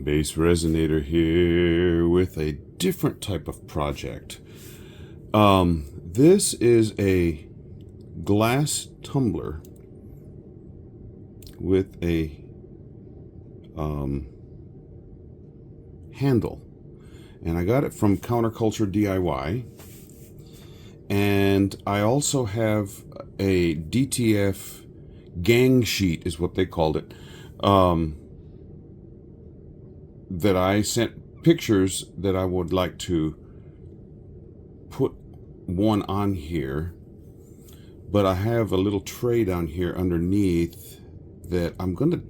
BassResinator here with a different type of project. This is a glass tumbler with a handle, and I got it from Counterculture DIY. And I also have a DTF gang sheet, is what they called it, that I sent pictures that I would like to put one on here, but I have a little tray down here underneath that I'm going to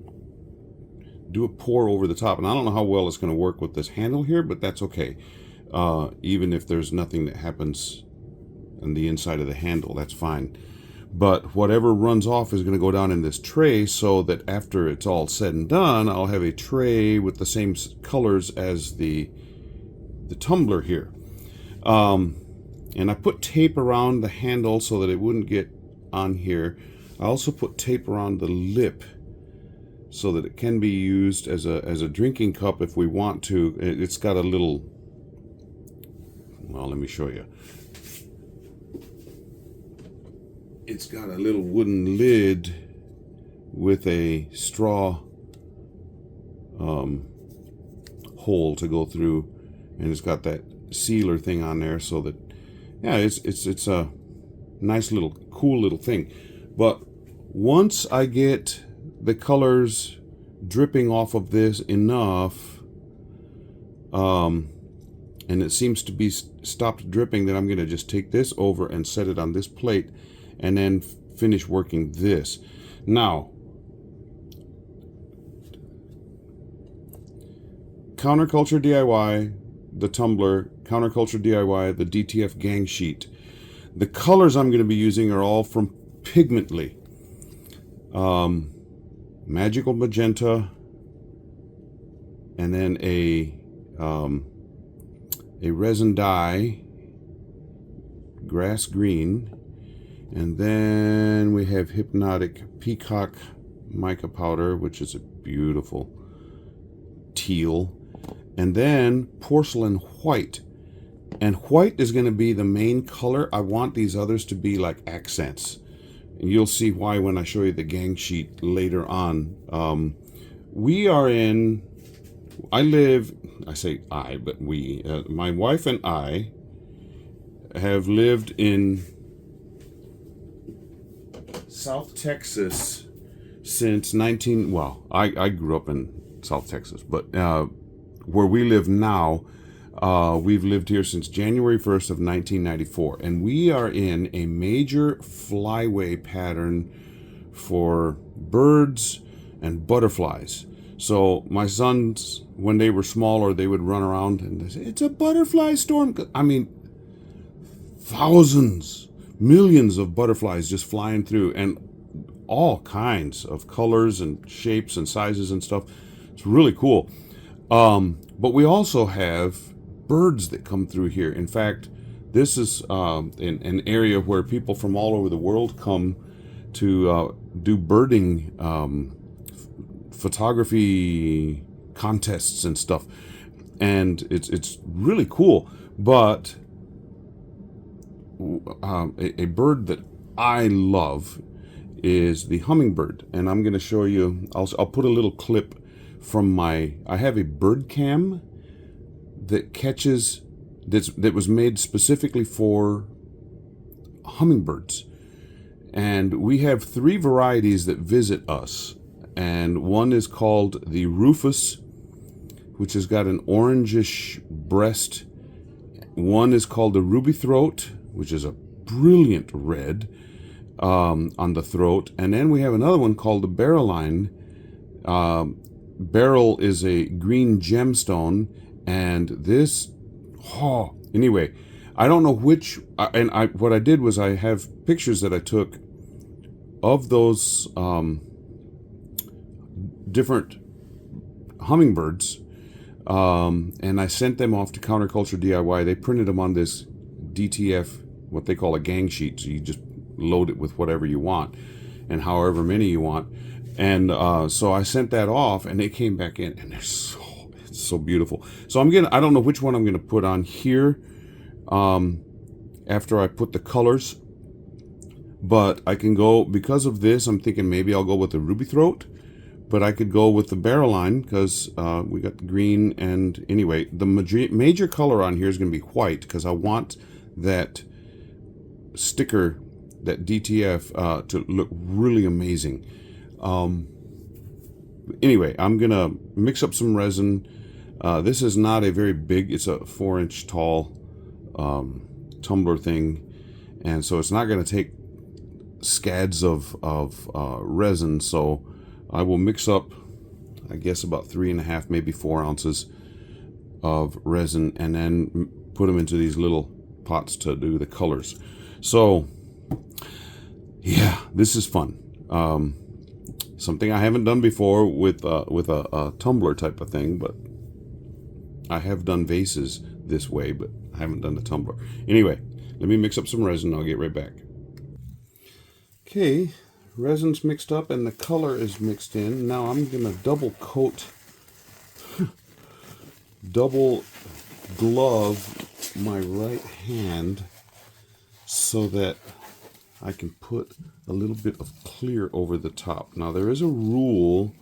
do a pour over the top, and I don't know how well it's going to work with this handle here, but that's okay. Even if there's nothing that happens on the inside of the handle, that's fine. But whatever runs off is going to go down in this tray, so that after it's all said and done, I'll have a tray with the same colors as the tumbler here. And I put tape around the handle so that it wouldn't get on here. I also put tape around the lip so that it can be used as a drinking cup if we want to. It's got a little, well, let me show you. It's got a little wooden lid with a straw hole to go through, and it's got that sealer thing on there, so that, yeah, it's a nice little cool little thing. But once I get the colors dripping off of this enough, and it seems to be stopped dripping, then I'm going to just take this over and set it on this plate, and then finish working this. Now, Counterculture DIY, the tumbler, Counterculture DIY, the DTF gang sheet. The colors I'm going to be using are all from Pigmently. Magical magenta, and then a resin dye, grass green. And then we have Hypnotic Peacock mica powder, which is a beautiful teal. And then porcelain white. And white is going to be the main color. I want these others to be like accents. And you'll see why when I show you the gang sheet later on. I say I, but we, my wife and I have lived in South Texas since I grew up in South Texas, but where we live now, we've lived here since January 1st of 1994, and we are in a major flyway pattern for birds and butterflies. So my sons, when they were smaller, they would run around and they say, "It's a butterfly storm." I mean, thousands, millions of butterflies just flying through, and all kinds of colors and shapes and sizes and stuff. It's really cool. But we also have birds that come through here. In fact, this is an area where people from all over the world come to do birding photography contests and stuff, and it's really cool. But a bird that I love is the hummingbird, and I'm going to show you. I'll put a little clip from I have a bird cam that catches, that was made specifically for hummingbirds, and we have 3 varieties that visit us, and one is called the Rufus, which has got an orangish breast. One is called the ruby throat, which is a brilliant red on the throat, and then we have another one called the barreline. Beryl is a green gemstone, and this, anyway, I don't know which, what I did was I have pictures that I took of those different hummingbirds, and I sent them off to Counterculture DIY. They printed them on this DTF, what they call a gang sheet, so you just load it with whatever you want and however many you want. And so I sent that off, and they came back in, and they're so beautiful. So I don't know which one I'm gonna put on here after I put the colors, but I can go, because of this, I'm thinking maybe I'll go with the ruby throat, but I could go with the barrel line because we got the green. And anyway, the major color on here is going to be white because I want that sticker, that DTF, to look really amazing. Anyway, I'm going to mix up some resin. This is not a very big, it's a 4-inch tall tumbler thing. And so it's not going to take scads of resin. So I will mix up, I guess, about 3.5, maybe 4 ounces of resin, and then put them into these little pots to do the colors. So yeah, this is fun. Something I haven't done before with a tumbler type of thing, but I have done vases this way, but I haven't done the tumbler. Anyway, let me mix up some resin. I'll get right back. Okay, resin's mixed up and the color is mixed in. Now I'm gonna double coat, double glove my right hand so that I can put a little bit of clear over the top. Now there is a rule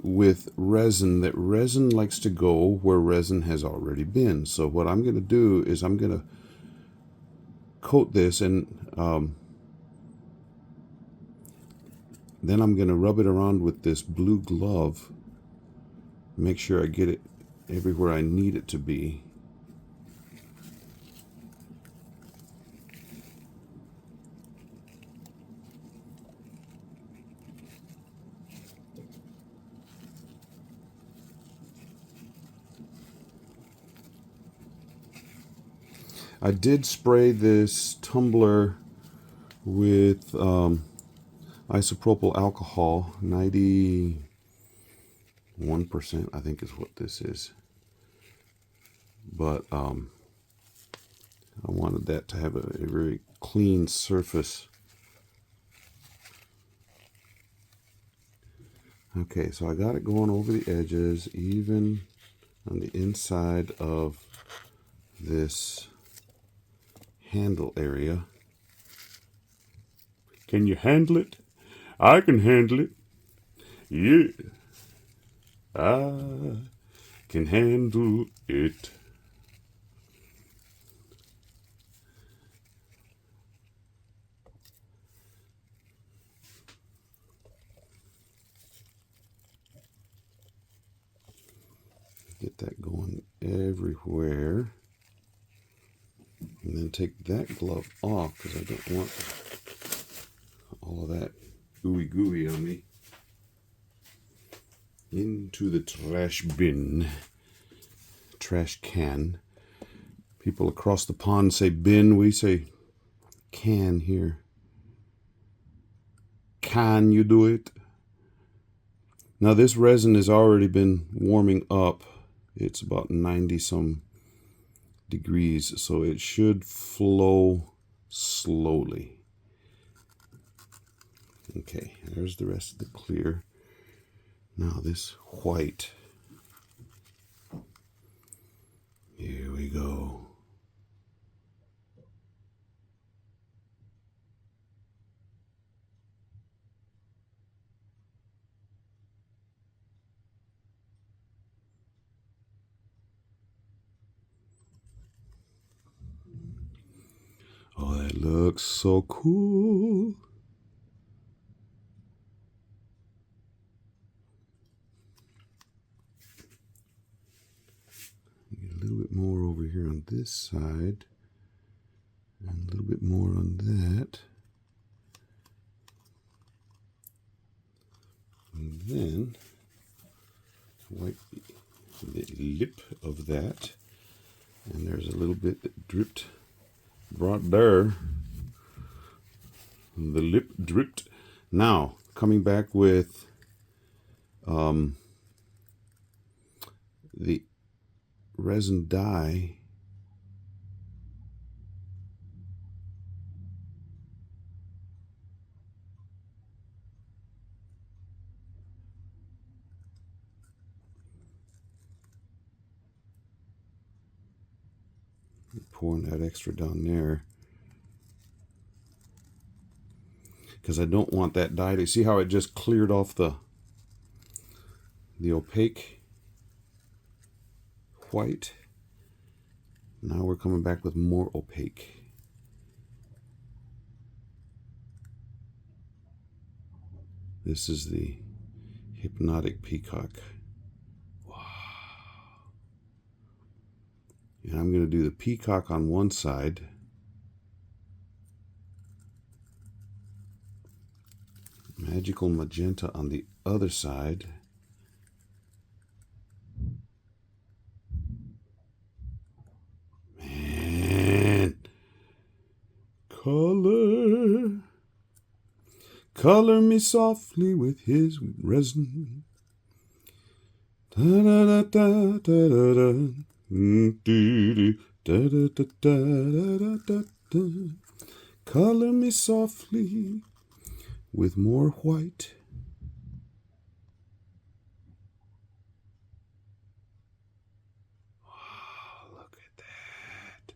with resin that resin likes to go where resin has already been. So what I'm gonna do is I'm gonna coat this, and then I'm going to rub it around with this blue glove. Make sure I get it everywhere I need it to be. I did spray this tumbler with isopropyl alcohol, 91%, I think is what this is. But I wanted that to have a very clean surface. Okay, so I got it going over the edges, even on the inside of this handle area. Can you handle it? I can handle it. Yeah, I can handle it. Get that going everywhere. And then take that glove off because I don't want all of that ooey gooey on me. Into the trash bin. Trash can. People across the pond say bin. We say can here. Can you do it? Now this resin has already been warming up. It's about 90 some degrees, so it should flow slowly. Okay, there's the rest of the clear. Now this white. Here we go. Oh, that looks so cool. Get a little bit more over here on this side, and a little bit more on that. And then wipe the lip of that. And there's a little bit that dripped right there. The lip dripped. Now, coming back with the resin dye. pouring that extra down there, because I don't want that dye to see how it just cleared off the opaque white. Now we're coming back with more opaque. This is the hypnotic peacock. Wow. And I'm going to do the peacock on one side. Magical magenta on the other side. Man. Color me softly with his resin. Da da da da da da da. Da da da da da da da. Color me softly with more white. Wow, look at that.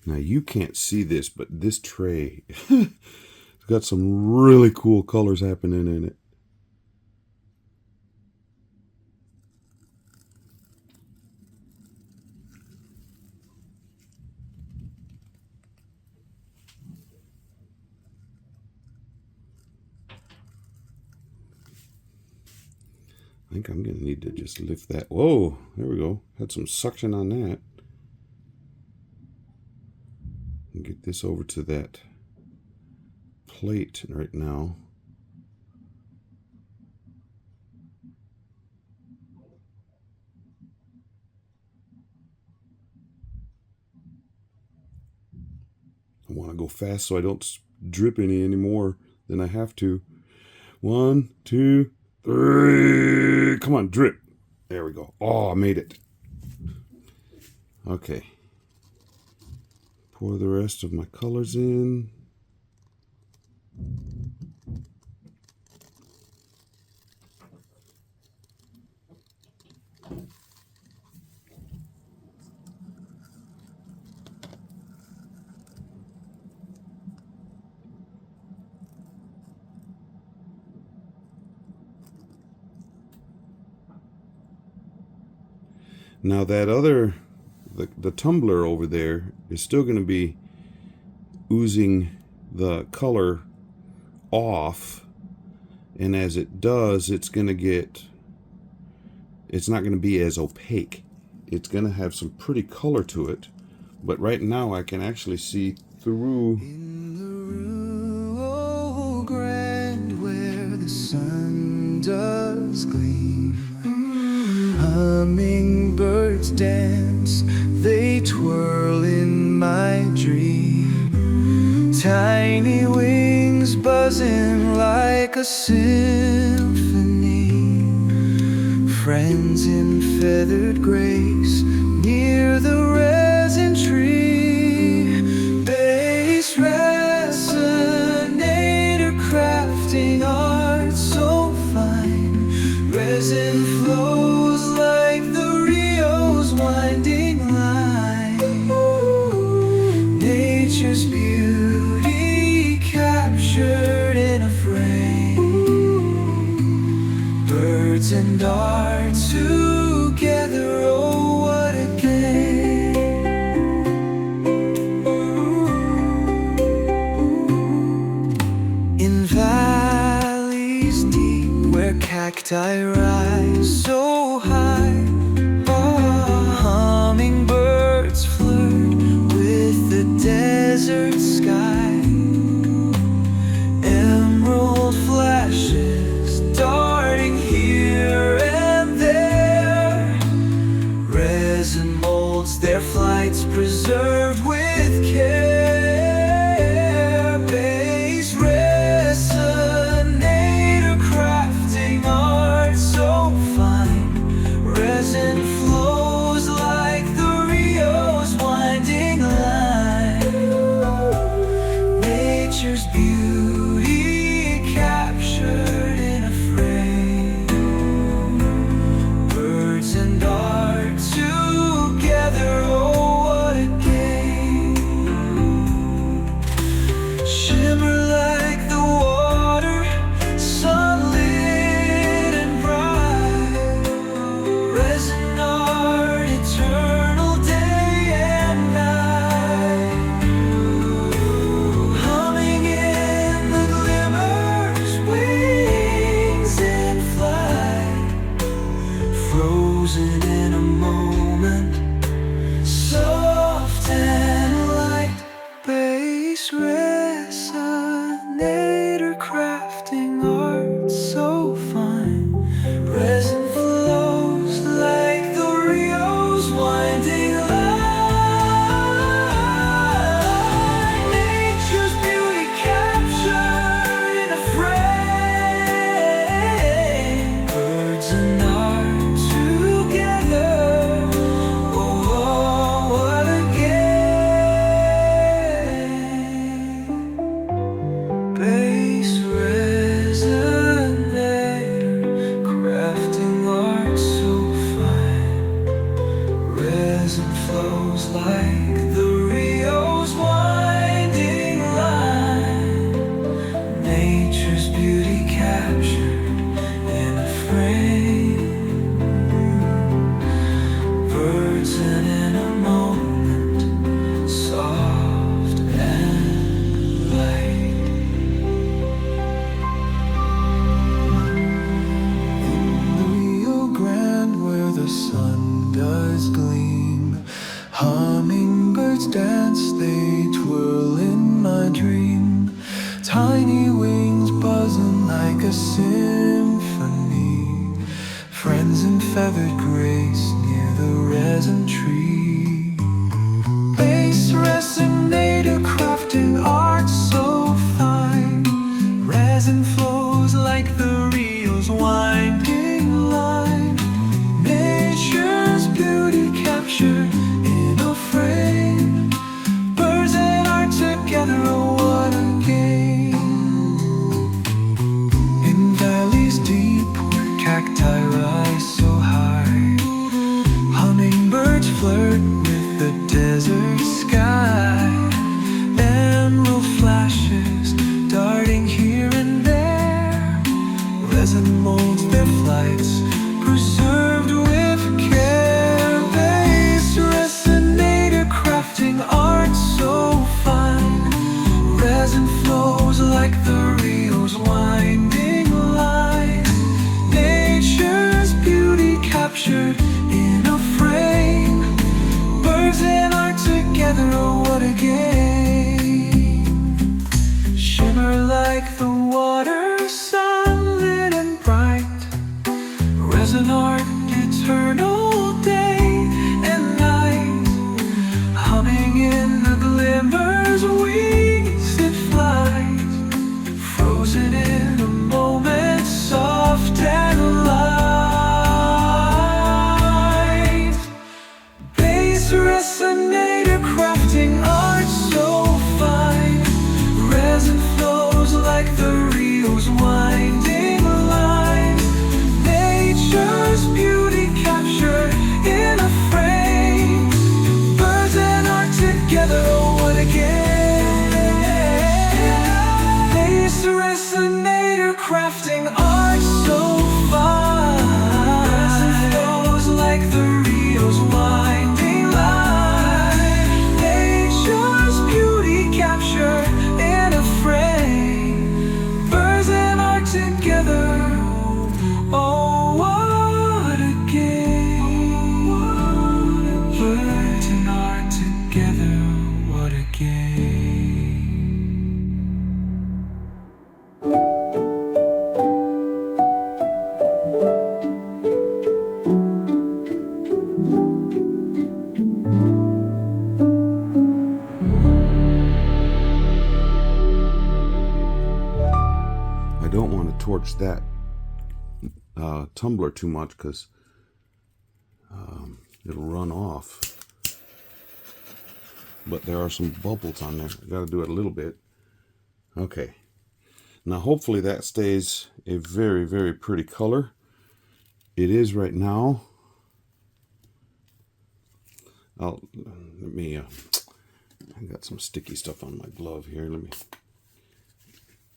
Now you can't see this, but this tray has got some really cool colors happening in it. I think I'm going to need to just lift that. Whoa, there we go. Had some suction on that. And get this over to that plate right now. I want to go fast so I don't drip any more than I have to. 1, 2, 3. Come on, drip. There we go. Oh, I made it. Okay. Pour the rest of my colors in. Now that other, the tumbler over there is still going to be oozing the color off, and as it does, it's not going to be as opaque. It's going to have some pretty color to it, but right now I can actually see through. In the Rio Grande where the sun does gleam, hummingbirds dance, they twirl in my dream. Tiny wings buzzing like a symphony. Friends in feathered grace near the resin tree. BassResinator crafting art so fine. Resin flows like the Rio's winding line. Nature's beauty captured in a frame. Birds and art together, oh what a game. In valleys deep where cacti rise so high. Hummingbirds flirt with the desert sky. Emerald flashes darting here and there. Resin molds their flights preserved with care. BassResinator crafting art so fine. Resin flows like the Rio's winding line. Nature's beauty captured in a frame. Birds and art together, oh what a game. Shimmer like the water, sunlit and bright. Resin art, eternal day and night. Humming in the glimmers, wings in flight. Frozen in a moment, soft and light. BassResinator crafting art so fine. Resin flows like the Rio's winding line. Nature's beauty captured in a frame. Birds and art together, oh what a game. BassResinator crafting art so fine. Resin flows like the Rio's winding line. Nature's beauty captured in a frame. Birds and in a moment, soft and light. In the Rio Grande where the sun does gleam, hummingbirds dance, they twirl in my dream. Tiny wings buzzing like a symphony. Friends in feathered grace near the resin tree. BassResinator crafting art so fine. Resin flows like the Rio's winding line. Nature's beauty captured in a frame. Birds and art together, oh what a game. In valleys deep where cacti rise so high, hummingbirds flirt with the desert sky. Emerald flashes darting here and there. Resin molds their flights preserved with care. BassResinator crafting art so fine. Resin flows like the Rio's winding line. Nature's beauty captured in a frame. Birds and art together, oh what a game. Shimmer like the water, sunlit and bright. Resin art, eternal day and night. Humming in the glimmers, wings in flight. Frozen in a moment, soft and light. BassResinator crafting art so fine. Resin flows like the Rio don't want to torch that tumbler too much because it'll run off. But there are some bubbles on there. I got to do it a little bit. Okay. Now hopefully that stays a very, very pretty color. It is right now. I got some sticky stuff on my glove here. Let me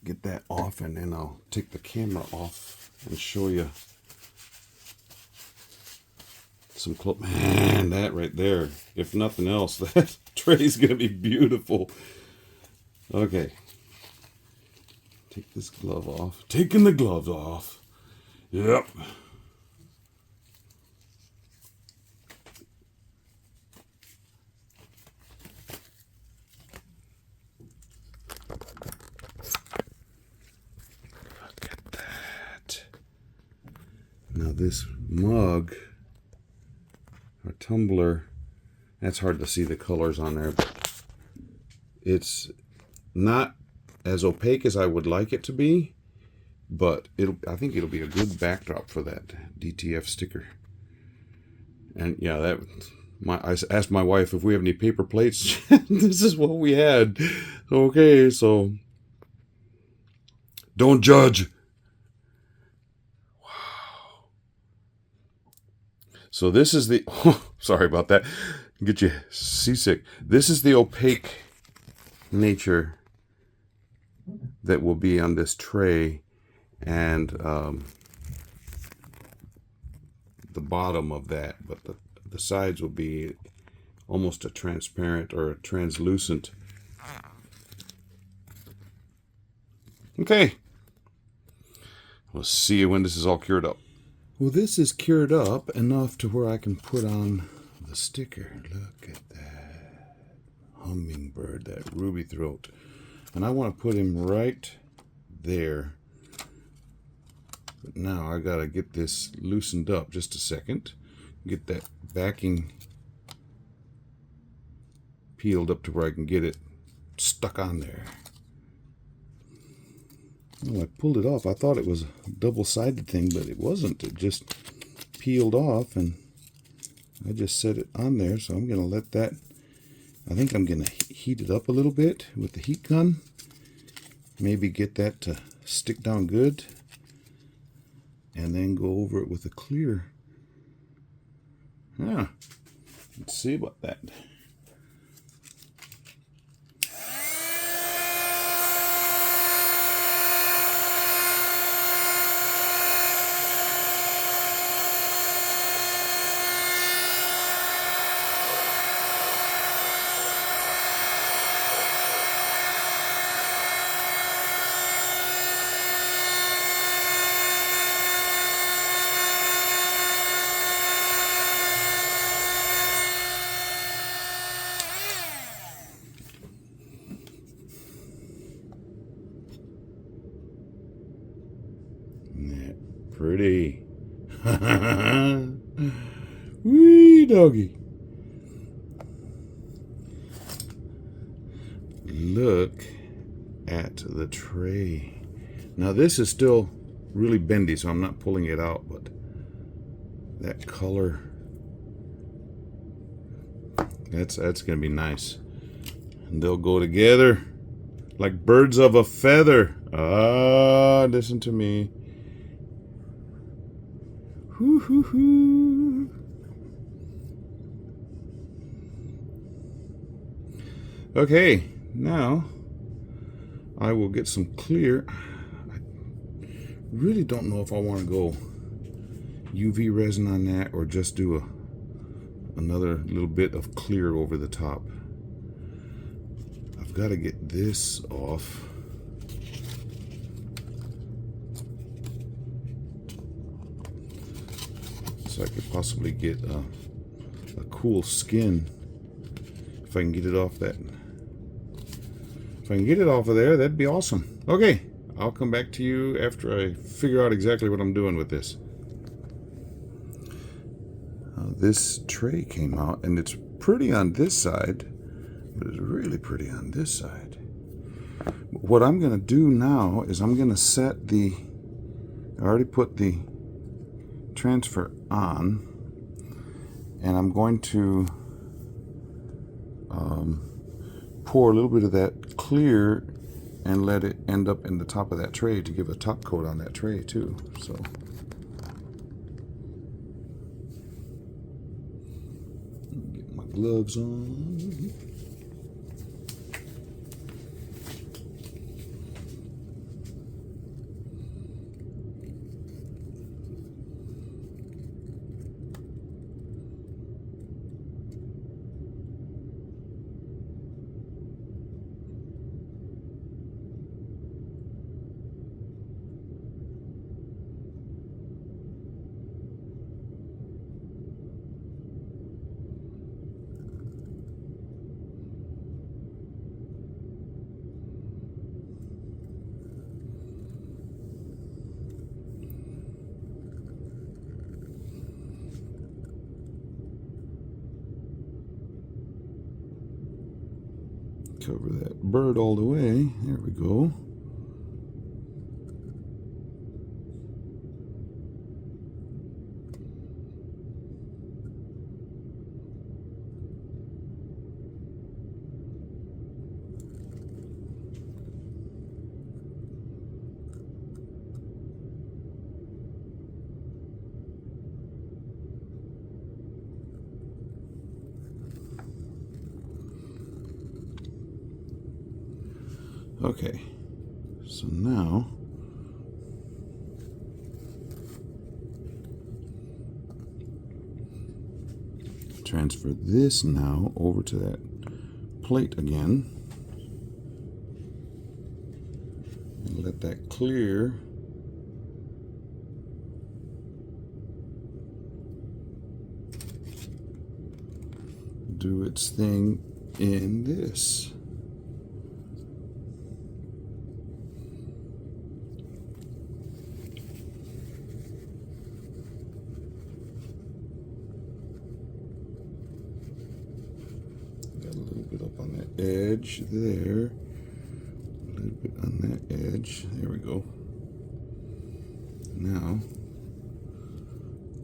get that off, and then I'll take the camera off and show you some close. Man, that right there, if nothing else, that tray's gonna be beautiful. Okay, take this glove off. Taking the gloves off. Yep. Look at that. Now this mug or tumbler, that's hard to see the colors on there, but it's not as opaque as I would like it to be, but I think it'll be a good backdrop for that DTF sticker. And yeah, I asked my wife if we have any paper plates. This is what we had. Okay, so don't judge. So this is the, sorry about that, get you seasick. This is the opaque nature that will be on this tray, and the bottom of that, but the sides will be almost a transparent or a translucent. Okay, we'll see you when this is all cured up. Well, this is cured up enough to where I can put on the sticker. Look at that hummingbird, that ruby throat. And I want to put him right there. But now I got to get this loosened up just a second. Get that backing peeled up to where I can get it stuck on there. Well, I pulled it off. I thought it was a double-sided thing, but it wasn't. It just peeled off, and I just set it on there. So I'm going to let that, I think I'm going to heat it up a little bit with the heat gun. Maybe get that to stick down good, and then go over it with a clear. Yeah, let's see about that. Pretty. Wee doggy. Look at the tray. Now this is still really bendy, so I'm not pulling it out, but that color, that's gonna be nice. And they'll go together like birds of a feather. Ah, listen to me. Hoo hoo hoo. Okay, now I will get some clear. I really don't know if I want to go UV resin on that or just do another little bit of clear over the top. I've got to get this off. I could possibly get a cool skin if I can get it off that. If I can get it off of there, that'd be awesome. Okay, I'll come back to you after I figure out exactly what I'm doing with this. This tray came out, and it's pretty on this side, but it's really pretty on this side. What I'm going to do now is I'm going to set the, I already put the transfer on, and I'm going to pour a little bit of that clear and let it end up in the top of that tray to give a top coat on that tray too. So get my gloves on. Cover that bird all the way. There we go. Okay, so now transfer this now over to that plate again and let that clear do its thing in this. On that edge there, a little bit on that edge. There we go. Now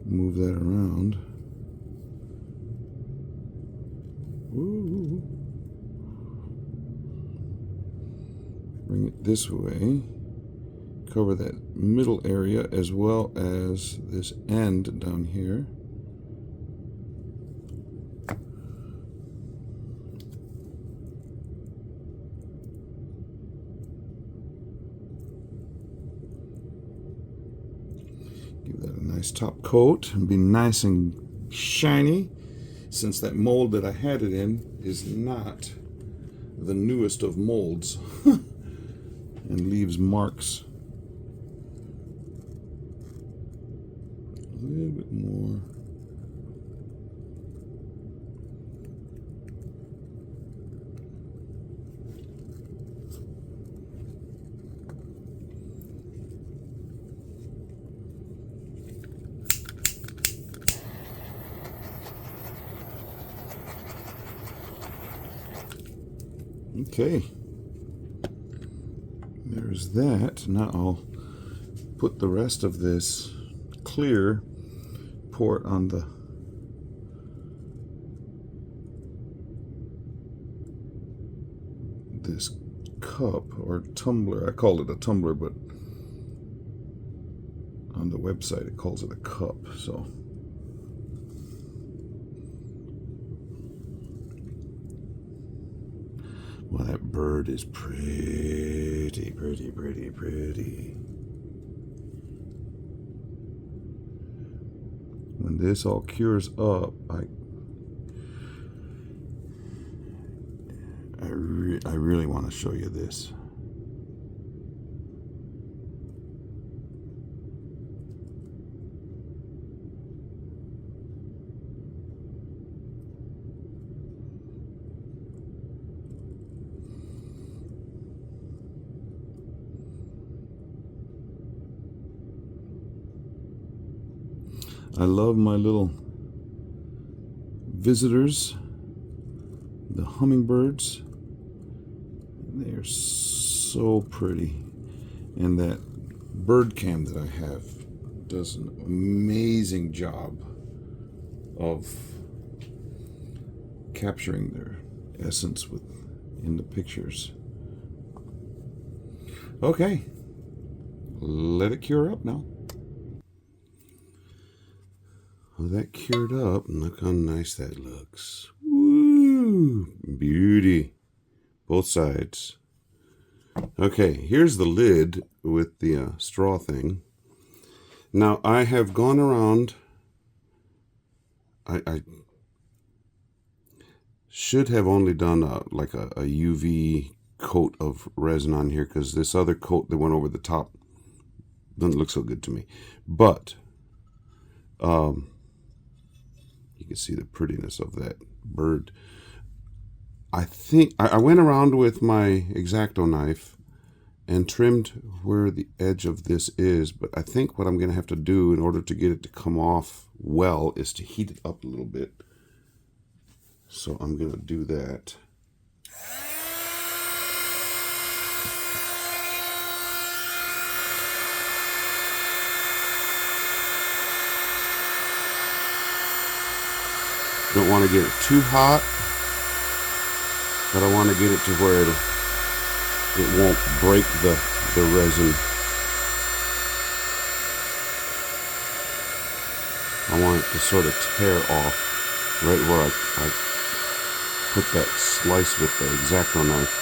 move that around. Ooh. Bring it this way. Cover that middle area as well as this end down here. Give that a nice top coat and be nice and shiny, since that mold that I had it in is not the newest of molds and leaves marks. A little bit more. Okay, there's that. Now I'll put the rest of this clear, pour it on this cup or tumbler. I call it a tumbler, but on the website it calls it a cup. So well, that bird is pretty, pretty, pretty, pretty. When this all cures up, I really want to show you this. I love my little visitors, the hummingbirds. They are so so pretty. And that bird cam that I have does an amazing job of capturing their essence in the pictures. Okay, let it cure up now. Well, that cured up, and look how nice that looks. Woo! Beauty. Both sides. Okay, here's the lid with the straw thing. Now, I have gone around. I should have only done like a UV coat of resin on here, because this other coat that went over the top doesn't look so good to me. But you can see the prettiness of that bird. I think I went around with my X-Acto knife and trimmed where the edge of this is, but I think what I'm going to have to do in order to get it to come off well is to heat it up a little bit. So I'm going to do that. Don't want to get it too hot, but I want to get it to where it won't break the resin. I want it to sort of tear off right where I put that slice with the X-Acto knife.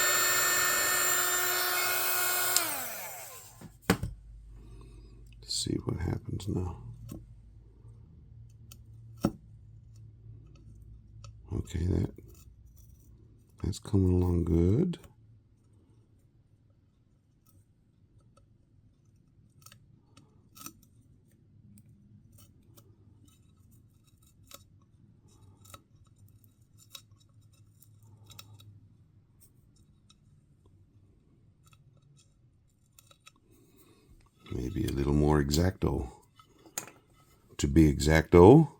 Let's see what happens now. Okay, that's coming along good. Maybe a little more X-Acto to be X-Acto.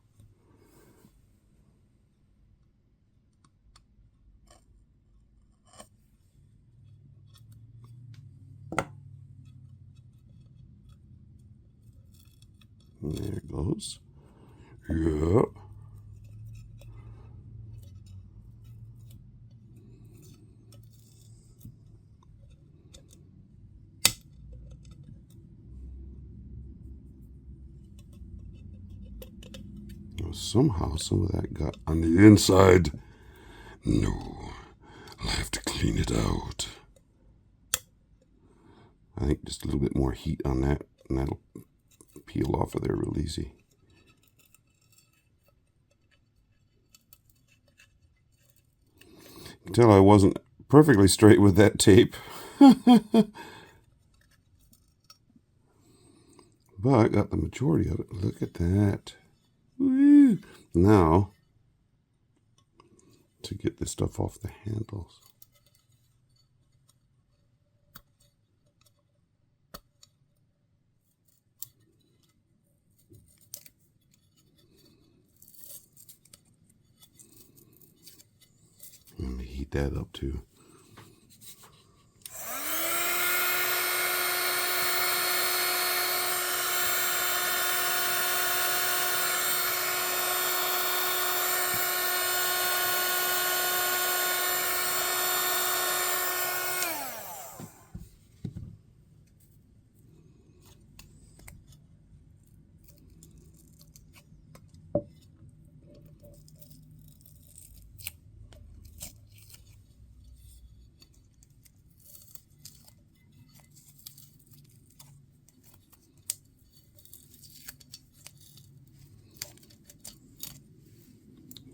There it goes. Yeah. Well, somehow some of that got on the inside. No, I'll have to clean it out. I think just a little bit more heat on that, and that'll peel off of there real easy. You can tell I wasn't perfectly straight with that tape. But I got the majority of it. Look at that. Woo. Now, to get this stuff off the handles. Let me heat that up too.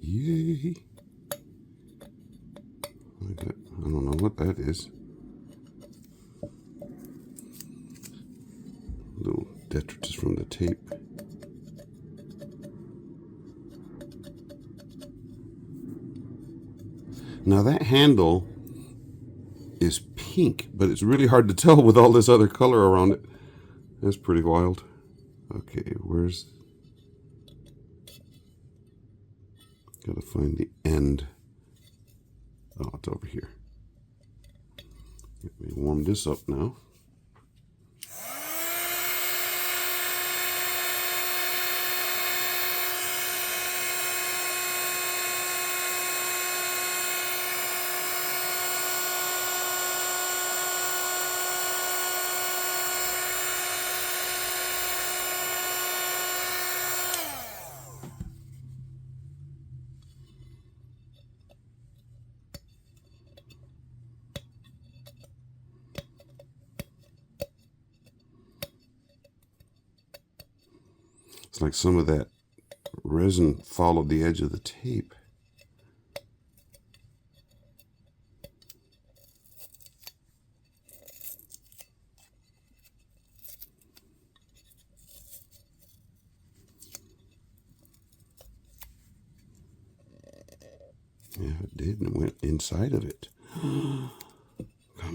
Yay. I don't know what that is. Little detritus from the tape. Now that handle is pink, but it's really hard to tell with all this other color around it. That's pretty wild. Okay, where's... Gotta find the end. Oh, it's over here. Let me warm this up now. It's like some of that resin followed the edge of the tape. Yeah, it did, and it went inside of it. Come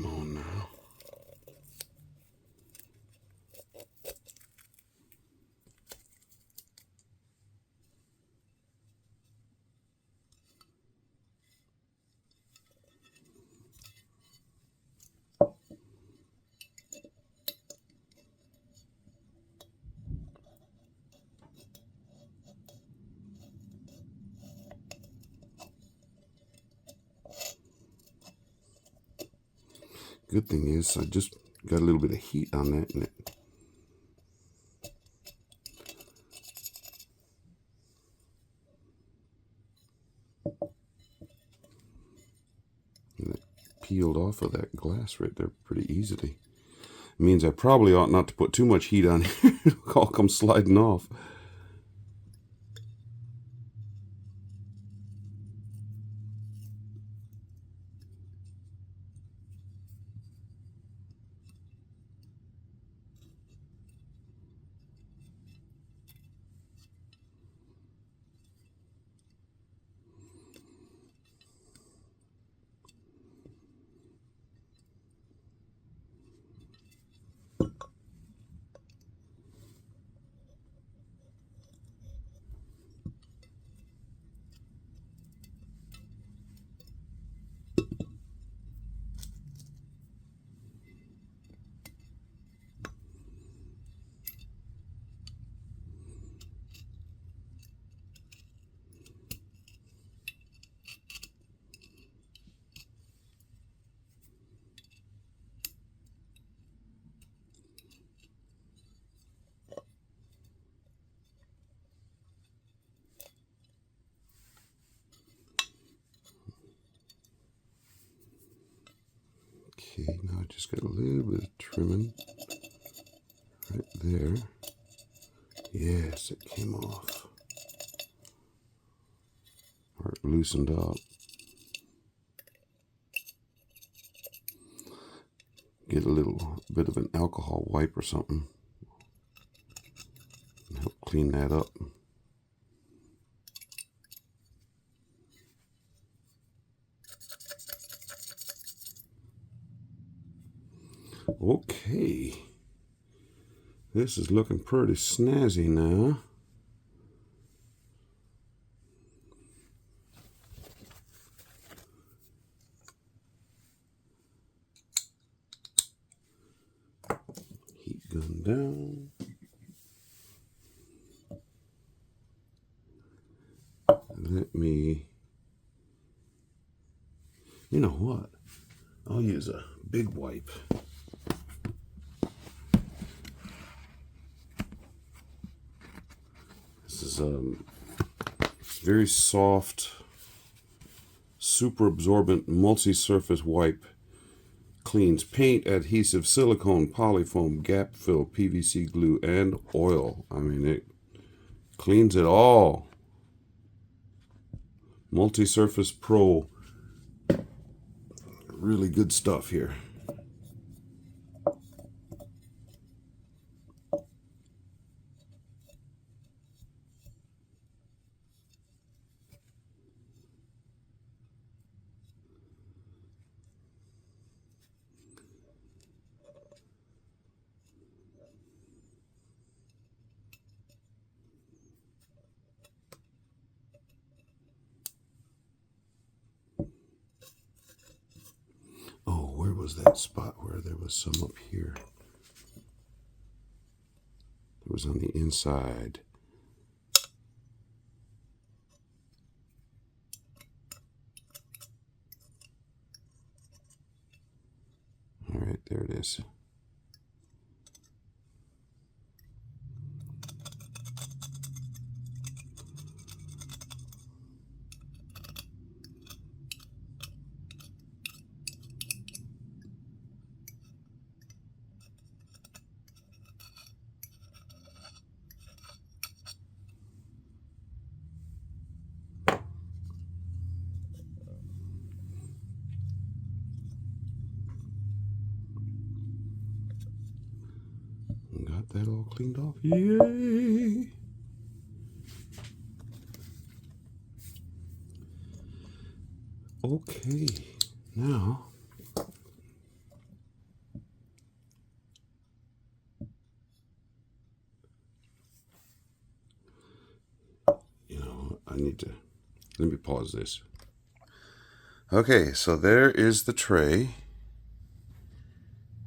on now. Good thing is I just got a little bit of heat on that, and it peeled off of that glass right there pretty easily. It means I probably ought not to put too much heat on here. It'll all come sliding off. Okay, now I just got a little bit of trimming right there. Yes, it came off. Or it loosened up. Get a little bit of an alcohol wipe or something. Help clean that up. Okay, this is looking pretty snazzy now. Heat gun down. Let me, you know what? I'll use a big wipe. This is very soft, super absorbent multi-surface wipe. Cleans paint, adhesive, silicone, polyfoam, gap fill, PVC glue, and oil. I mean, it cleans it all. Multi-Surface Pro. Really good stuff here. Oh, where was that spot where there was some up here? It was on the inside. All right, there it is. Got that all cleaned off. Yay! Okay, now I need to, let me pause this. Okay, so there is the tray,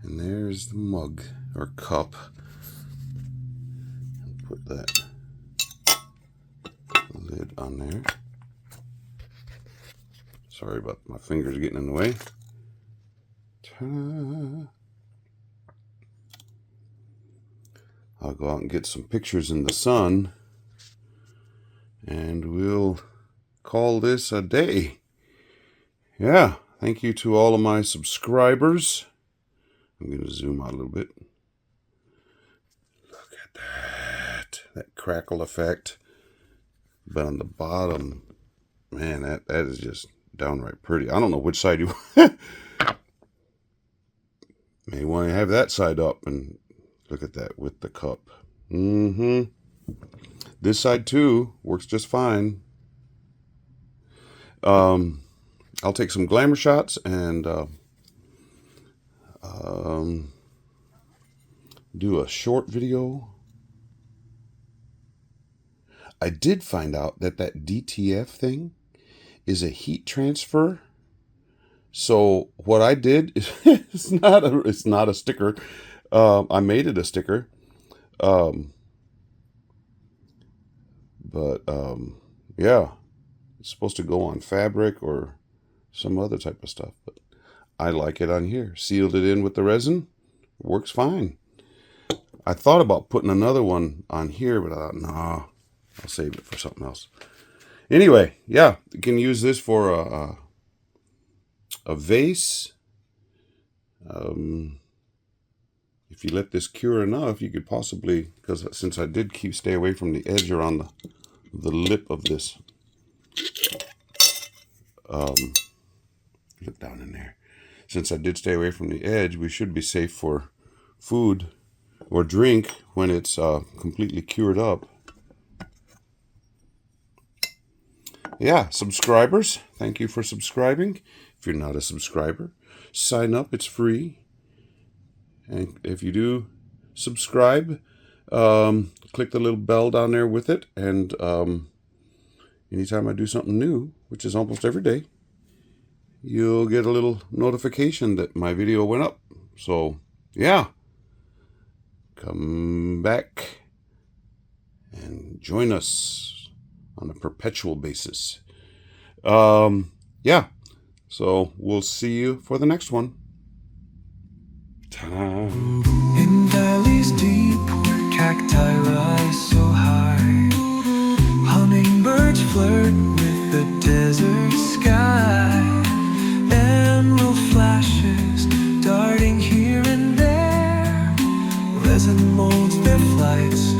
and there's the mug or cup. Put that lid on there. Sorry about my fingers getting in the way. Ta-da. I'll go out and get some pictures in the sun, and we'll call this a day. Yeah, thank you to all of my subscribers. I'm going to zoom out a little bit. Look at that crackle effect. But on the bottom, man, that is just downright pretty. I don't know which side you may want to have that side up, and look at that with the cup. This side too works just fine. I'll take some glamour shots and do a short video. I did find out that DTF thing is a heat transfer. So what I did is it's not a sticker. I made it a sticker. Yeah, it's supposed to go on fabric or some other type of stuff, but I like it on here. Sealed it in with the resin. Works fine. I thought about putting another one on here, but I thought, nah, I'll save it for something else. Anyway, yeah, you can use this for a vase. If you let this cure enough, you could possibly, because since I did stay away from the edge around the lip of this, look down in there. Since I did stay away from the edge, we should be safe for food or drink when it's completely cured up. Yeah, subscribers, thank you for subscribing. If you're not a subscriber, sign up. It's free. And if you do subscribe, click the little bell down there with it. And anytime I do something new, which is almost every day, you'll get a little notification that my video went up. So, yeah, come back and join us on a perpetual basis. Yeah, so we'll see you for the next one. Ta-da. In valleys deep where cacti rise so high, hummingbirds flirt with the desert sky. Emerald flashes darting here and there, resin molds their flights